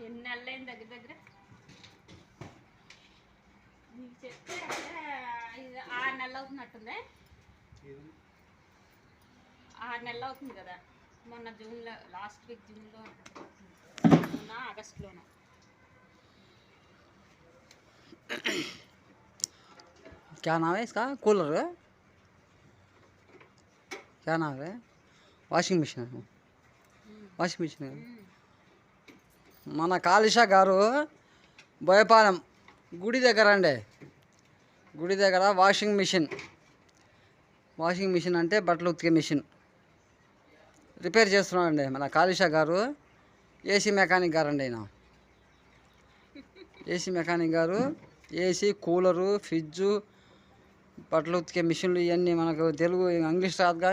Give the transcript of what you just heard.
ఎన్ని నెలలైంది దగ్గర దగ్గర నీకు చెప్తే 6 నెలలు అవుతున్నట్టుంది. 6 నెలలు అవుతుంది కదా. మొన్న జూన్లో లాస్ట్ వీక్ జూన్లో ఆగస్టులోనూ. क्या नाम है इसका? कूलर है? क्या नाम है? Washing machine. వాషింగ్ మిషన్ మన కాళిష గారు బోయపాలెం గుడి దగ్గర అండి. గుడి దగ్గర వాషింగ్ మిషన్. వాషింగ్ మిషన్ అంటే బట్టలు ఉతికే మిషన్ రిపేర్ చేస్తున్నాడండి మన కాళిష గారు. ఏసీ మెకానిక్ గారు అండి ఆయన. ఏసీ మెకానిక్ గారు ఏసీ, కూలరు, ఫ్రిడ్జు, బట్టలు ఉతికే మిషన్లు ఇవన్నీ మనకు తెలుగు ఇంగ్లీష్ రాదు.